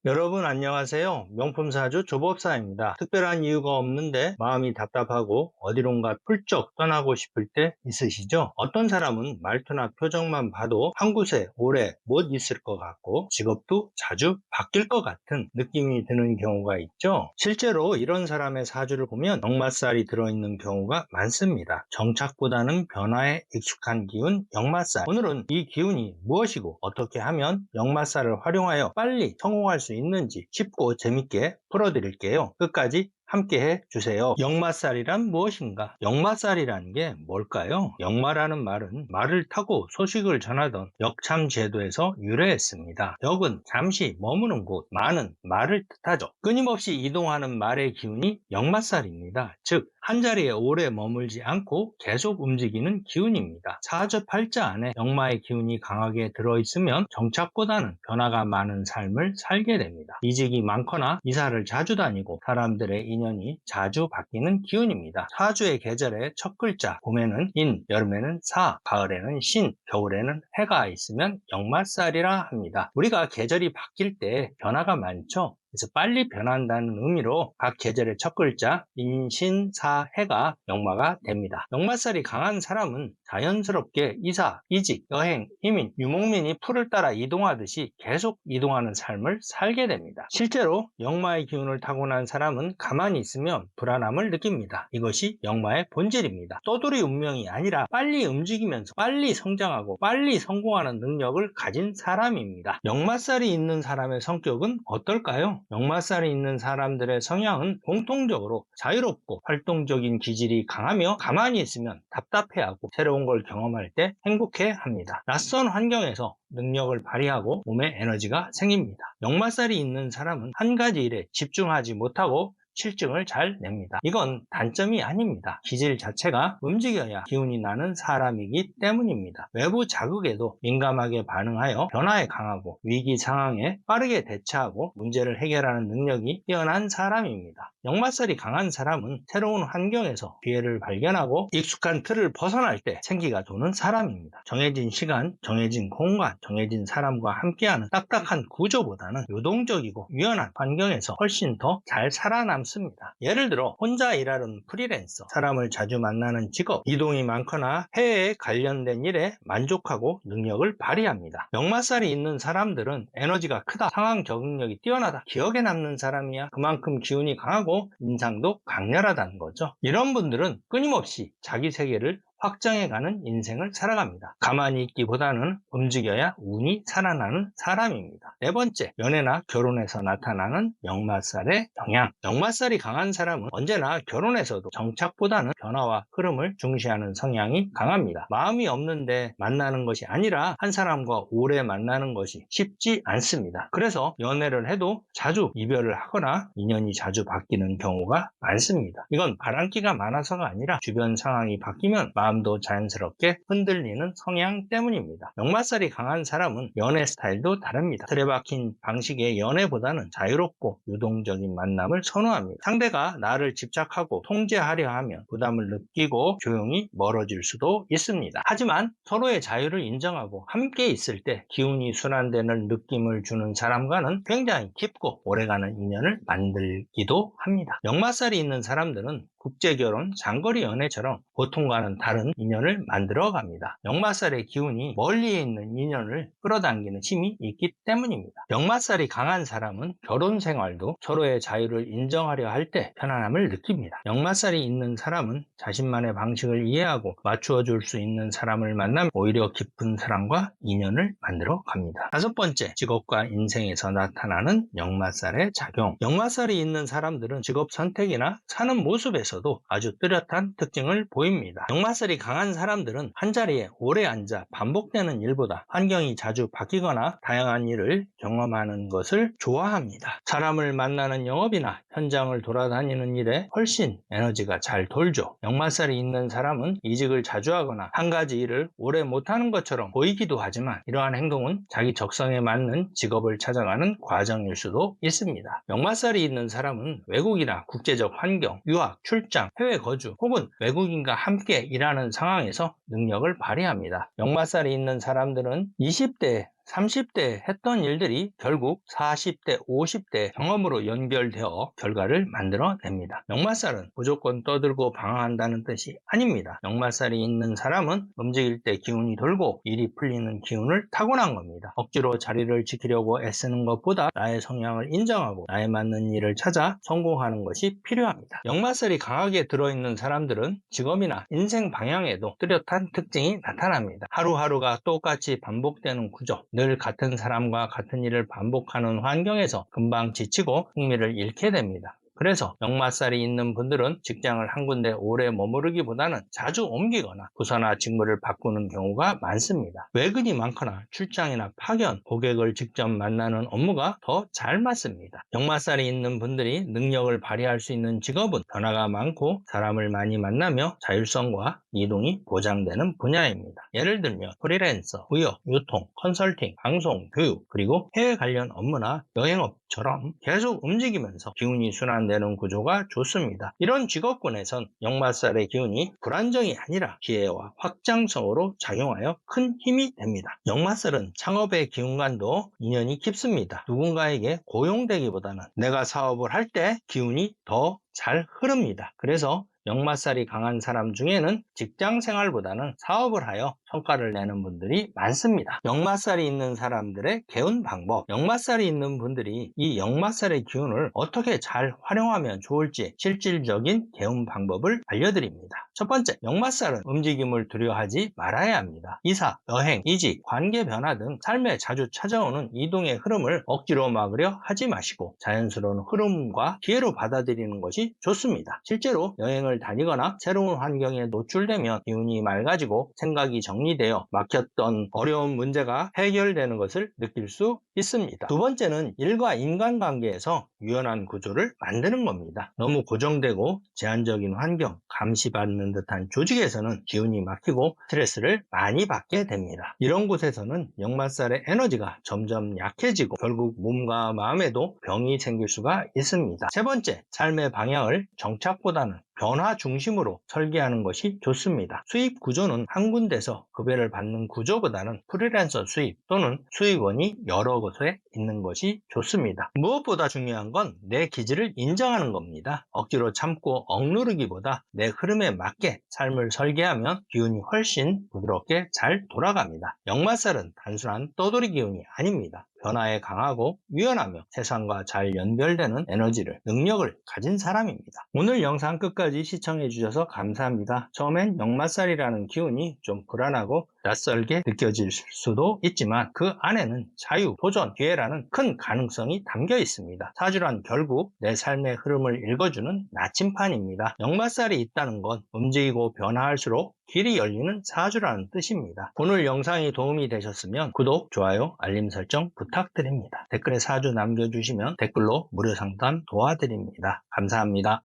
여러분 안녕하세요. 명품사주 조법사입니다. 특별한 이유가 없는데 마음이 답답하고 어디론가 훌쩍 떠나고 싶을 때 있으시죠? 어떤 사람은 말투나 표정만 봐도 한 곳에 오래 못 있을 것 같고 직업도 자주 바뀔 것 같은 느낌이 드는 경우가 있죠. 실제로 이런 사람의 사주를 보면 역마살이 들어있는 경우가 많습니다. 정착보다는 변화에 익숙한 기운 역마살. 오늘은 이 기운이 무엇이고 어떻게 하면 역마살을 활용하여 빨리 성공할 수 있는지 쉽고 재밌게 풀어드릴게요. 끝까지 함께 해주세요. 역마살이란 무엇인가? 역마살이라는 게 뭘까요? 역마라는 말은 말을 타고 소식을 전하던 역참 제도에서 유래했습니다. 역은 잠시 머무는 곳, 마는 말을 뜻하죠. 끊임없이 이동하는 말의 기운이 역마살입니다. 즉 한자리에 오래 머물지 않고 계속 움직이는 기운입니다. 사주팔자 안에 역마의 기운이 강하게 들어있으면 정착보다는 변화가 많은 삶을 살게 됩니다. 이직이 많거나 이사를 자주 다니고 사람들의 인연이 자주 바뀌는 기운입니다. 사주의 계절의 첫 글자, 봄에는 인, 여름에는 사, 가을에는 신, 겨울에는 해가 있으면 역마살이라 합니다. 우리가 계절이 바뀔 때 변화가 많죠. 그래서 빨리 변한다는 의미로 각 계절의 첫 글자 인, 신, 사, 해가 역마가 됩니다. 역마살이 강한 사람은 자연스럽게 이사, 이직, 여행, 이민, 유목민이 풀을 따라 이동하듯이 계속 이동하는 삶을 살게 됩니다. 실제로 역마의 기운을 타고난 사람은 가만히 있으면 불안함을 느낍니다. 이것이 역마의 본질입니다. 떠돌이 운명이 아니라 빨리 움직이면서 빨리 성장하고 빨리 성공하는 능력을 가진 사람입니다. 역마살이 있는 사람의 성격은 어떨까요? 역마살이 있는 사람들의 성향은 공통적으로 자유롭고 활동적인 기질이 강하며 가만히 있으면 답답해하고 새로운 걸 경험할 때 행복해합니다. 낯선 환경에서 능력을 발휘하고 몸에 에너지가 생깁니다. 역마살이 있는 사람은 한 가지 일에 집중하지 못하고 실증을 잘 냅니다. 이건 단점이 아닙니다. 기질 자체가 움직여야 기운이 나는 사람이기 때문입니다. 외부 자극에도 민감하게 반응하여 변화에 강하고 위기 상황에 빠르게 대처하고 문제를 해결하는 능력이 뛰어난 사람입니다. 역마살이 강한 사람은 새로운 환경에서 기회를 발견하고 익숙한 틀을 벗어날 때 생기가 도는 사람입니다. 정해진 시간, 정해진 공간, 정해진 사람과 함께하는 딱딱한 구조보다는 유동적이고 유연한 환경에서 훨씬 더 잘 살아남습니다. 예를 들어 혼자 일하는 프리랜서, 사람을 자주 만나는 직업, 이동이 많거나 해외에 관련된 일에 만족하고 능력을 발휘합니다. 역마살이 있는 사람들은 에너지가 크다, 상황 적응력이 뛰어나다, 기억에 남는 사람이야, 그만큼 기운이 강하고 인상도 강렬하다는 거죠. 이런 분들은 끊임없이 자기 세계를 확장해가는 인생을 살아갑니다. 가만히 있기보다는 움직여야 운이 살아나는 사람입니다. 네 번째, 연애나 결혼에서 나타나는 역마살의 영향. 역마살이 강한 사람은 언제나 결혼에서도 정착보다는 변화와 흐름을 중시하는 성향이 강합니다. 마음이 없는데 만나는 것이 아니라 한 사람과 오래 만나는 것이 쉽지 않습니다. 그래서 연애를 해도 자주 이별을 하거나 인연이 자주 바뀌는 경우가 많습니다. 이건 바람기가 많아서가 아니라 주변 상황이 바뀌면 마음도 자연스럽게 흔들리는 성향 때문입니다. 역마살이 강한 사람은 연애 스타일도 다릅니다. 틀에 박힌 방식의 연애보다는 자유롭고 유동적인 만남을 선호합니다. 상대가 나를 집착하고 통제하려 하면 부담을 느끼고 조용히 멀어질 수도 있습니다. 하지만 서로의 자유를 인정하고 함께 있을 때 기운이 순환되는 느낌을 주는 사람과는 굉장히 깊고 오래가는 인연을 만들기도 합니다. 역마살이 있는 사람들은 국제결혼, 장거리 연애처럼 보통과는 다른 인연을 만들어 갑니다. 역마살의 기운이 멀리에 있는 인연을 끌어당기는 힘이 있기 때문입니다. 역마살이 강한 사람은 결혼 생활도 서로의 자유를 인정하려 할 때 편안함을 느낍니다. 역마살이 있는 사람은 자신만의 방식을 이해하고 맞추어 줄 수 있는 사람을 만나면 오히려 깊은 사랑과 인연을 만들어 갑니다. 다섯 번째, 직업과 인생에서 나타나는 역마살의 작용. 역마살이 있는 사람들은 직업 선택이나 사는 모습에서도 아주 뚜렷한 특징을 보입니다. 역마살이 강한 사람들은 한자리에 오래 앉아 반복되는 일보다 환경이 자주 바뀌거나 다양한 일을 경험하는 것을 좋아합니다. 사람을 만나는 영업이나 현장을 돌아다니는 일에 훨씬 에너지가 잘 돌죠. 역마살이 있는 사람은 이직을 자주 하거나 한 가지 일을 오래 못하는 것처럼 보이기도 하지만 이러한 행동은 자기 적성에 맞는 직업을 찾아가는 과정일 수도 있습니다. 역마살이 있는 사람은 외국이나 국제적 환경, 유학, 출장, 해외 거주 혹은 외국인과 함께 일하는 상황에서 능력을 발휘합니다. 역마살이 있는 사람들은 20대에 30대 했던 일들이 결국 40대, 50대 경험으로 연결되어 결과를 만들어냅니다. 역마살은 무조건 떠들고 방황한다는 뜻이 아닙니다. 역마살이 있는 사람은 움직일 때 기운이 돌고 일이 풀리는 기운을 타고난 겁니다. 억지로 자리를 지키려고 애쓰는 것보다 나의 성향을 인정하고 나에 맞는 일을 찾아 성공하는 것이 필요합니다. 역마살이 강하게 들어있는 사람들은 직업이나 인생 방향에도 뚜렷한 특징이 나타납니다. 하루하루가 똑같이 반복되는 구조, 늘 같은 사람과 같은 일을 반복하는 환경에서 금방 지치고 흥미를 잃게 됩니다. 그래서 역마살이 있는 분들은 직장을 한 군데 오래 머무르기보다는 자주 옮기거나 부서나 직무를 바꾸는 경우가 많습니다. 외근이 많거나 출장이나 파견, 고객을 직접 만나는 업무가 더 잘 맞습니다. 역마살이 있는 분들이 능력을 발휘할 수 있는 직업은 변화가 많고 사람을 많이 만나며 자율성과 이동이 보장되는 분야입니다. 예를 들면 프리랜서, 무역, 유통, 컨설팅, 방송, 교육, 그리고 해외 관련 업무나 여행업처럼 계속 움직이면서 기운이 순환되는 구조가 좋습니다. 이런 직업군에선 역마살의 기운이 불안정이 아니라 기회와 확장성으로 작용하여 큰 힘이 됩니다. 역마살은 창업의 기운과도 인연이 깊습니다. 누군가에게 고용되기보다는 내가 사업을 할 때 기운이 더 잘 흐릅니다. 그래서 역마살이 강한 사람 중에는 직장 생활보다는 사업을 하여 성과를 내는 분들이 많습니다. 역마살이 있는 사람들의 개운 방법, 역마살이 있는 분들이 이 역마살의 기운을 어떻게 잘 활용하면 좋을지 실질적인 개운 방법을 알려드립니다. 첫 번째, 역마살은 움직임을 두려워하지 말아야 합니다. 이사, 여행, 이직, 관계 변화 등 삶에 자주 찾아오는 이동의 흐름을 억지로 막으려 하지 마시고 자연스러운 흐름과 기회로 받아들이는 것이 좋습니다. 실제로 여행을 다니거나 새로운 환경에 노출되면 기운이 맑아지고 생각이 정리되어 막혔던 어려운 문제가 해결되는 것을 느낄 수 있습니다. 두 번째는 일과 인간관계에서 유연한 구조를 만드는 겁니다. 너무 고정되고 제한적인 환경, 감시받는 듯한 조직에서는 기운이 막히고 스트레스를 많이 받게 됩니다. 이런 곳에서는 역마살의 에너지가 점점 약해지고 결국 몸과 마음에도 병이 생길 수가 있습니다. 세 번째, 삶의 방향을 정착보다는 변화 중심으로 설계하는 것이 좋습니다. 수입 구조는 한 군데서 급여를 받는 구조보다는 프리랜서 수입 또는 수입원이 여러 곳에 있는 것이 좋습니다. 무엇보다 중요한 건 내 기질을 인정하는 겁니다. 억지로 참고 억누르기보다 내 흐름에 맞게 삶을 설계하면 기운이 훨씬 부드럽게 잘 돌아갑니다. 역마살은 단순한 떠돌이 기운이 아닙니다. 변화에 강하고 유연하며 세상과 잘 연결되는 에너지를, 능력을 가진 사람입니다. 오늘 영상 끝까지 시청해 주셔서 감사합니다. 처음엔 역마살이라는 기운이 좀 불안하고 낯설게 느껴질 수도 있지만 그 안에는 자유, 도전, 기회라는 큰 가능성이 담겨 있습니다. 사주란 결국 내 삶의 흐름을 읽어주는 나침판입니다. 역마살이 있다는 건 움직이고 변화할수록 길이 열리는 사주라는 뜻입니다. 오늘 영상이 도움이 되셨으면 구독, 좋아요, 알림 설정 부탁드립니다. 댓글에 사주 남겨주시면 댓글로 무료 상담 도와드립니다. 감사합니다.